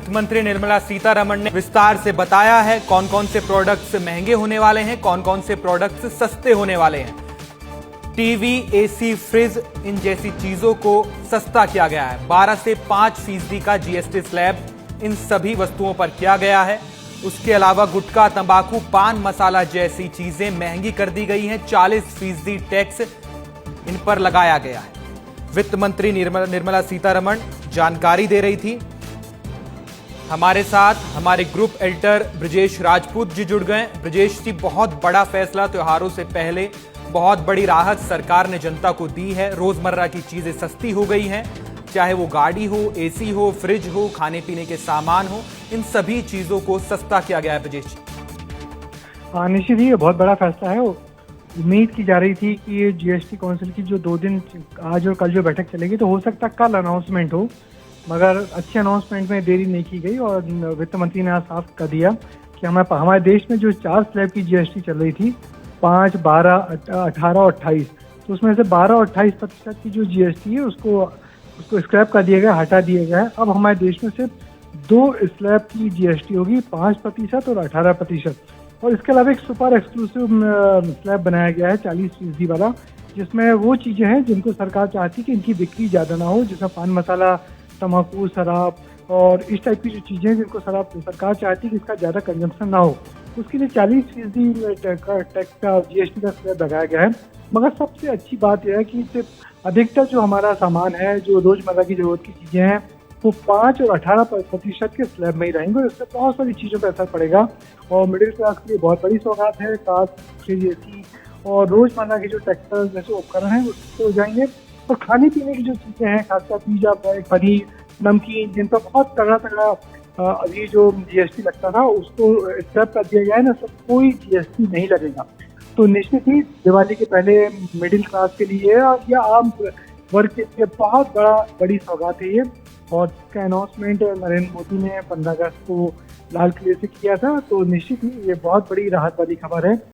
वित्त मंत्री निर्मला सीतारमण ने विस्तार से बताया है कौन कौन से प्रोडक्ट्स महंगे होने वाले हैं, कौन कौन से प्रोडक्ट्स सस्ते होने वाले हैं। टीवी, एसी, फ्रिज, इन जैसी चीजों को सस्ता किया गया है। 12 से 5% का जीएसटी स्लैब इन सभी वस्तुओं पर किया गया है। उसके अलावा गुटखा, तंबाकू, पान मसाला जैसी चीजें महंगी कर दी गई हैं। 40% टैक्स इन पर लगाया गया है। वित्त मंत्री निर्मला सीतारमण जानकारी दे रही थी। हमारे साथ हमारे ग्रुप एडिटर ब्रजेश राजपूत जी जुड़ गए। ब्रजेश जी, बहुत बड़ा फैसला त्योहारों से पहले, बहुत बड़ी राहत सरकार ने जनता को दी है। रोजमर्रा की चीजें सस्ती हो गई हैं, चाहे वो गाड़ी हो, एसी हो, फ्रिज हो, खाने पीने के सामान हो, इन सभी चीजों को सस्ता किया गया है। ब्रजेश जी, निश्चित ही ये बहुत बड़ा फैसला है। उम्मीद की जा रही थी कि ये जीएसटी काउंसिल की जो 2 दिन आज और कल जो बैठक चलेगी, तो हो सकता है कल अनाउंसमेंट हो, मगर अच्छे अनाउंसमेंट में देरी नहीं की गई और वित्त मंत्री ने आज साफ कर दिया कि हमारे देश में जो 4 स्लैब की जीएसटी चल रही थी, 5, 12, 18 और 28, तो उसमें से 12 और 28% की जो जीएसटी है उसको स्क्रैप कर दिया गया, हटा दिया गया है। अब हमारे देश में सिर्फ 2 स्लैब की जीएसटी होगी, 5% और 18%। और इसके अलावा एक सुपर एक्सक्लूसिव स्लैब बनाया गया है 40% वाला, जिसमें वो चीज़ें हैं जिनको सरकार चाहती है कि इनकी बिक्री ज़्यादा ना हो, जैसे पान मसाला, तम्बाकू, शराब और इस टाइप की जो चीज़ें हैं जिनको सरकार चाहती है कि इसका ज़्यादा कंजम्पशन ना हो, उसके लिए 40% टैक्स का जीएसटी का स्लैब लगाया गया है। मगर सबसे अच्छी बात यह है कि सिर्फ अधिकतर जो हमारा सामान है, जो रोज़मर्रा की ज़रूरत की चीज़ें हैं, वो 5 और 18% के स्लैब में ही रहेंगे और इससे बहुत सारी चीज़ों पर असर पड़ेगा और मिडिल क्लास के लिए बहुत बड़ी सौगात है। कार, फ्रिज, एसी और रोज़मर्रा के जो टेक्सटाइल जैसे उपकरण हैं उससे हो जाएंगे। और खाने पीने की जो चीज़ें हैं, खासकर पिज़्ज़ा, ब्रेड, पनीर, नमकीन, जिन पर बहुत तगड़ा अभी जो जीएसटी लगता था उसको स्क्रैप कर दिया गया है ना, सब कोई जीएसटी नहीं लगेगा। तो निश्चित ही दिवाली के पहले मिडिल क्लास के लिए या आम वर्ग के लिए बहुत बड़ी सौगात है ये। और इसका अनाउंसमेंट नरेंद्र मोदी ने 15 अगस्त को लाल किले से किया था, तो निश्चित ही ये बहुत बड़ी राहत वाली खबर है।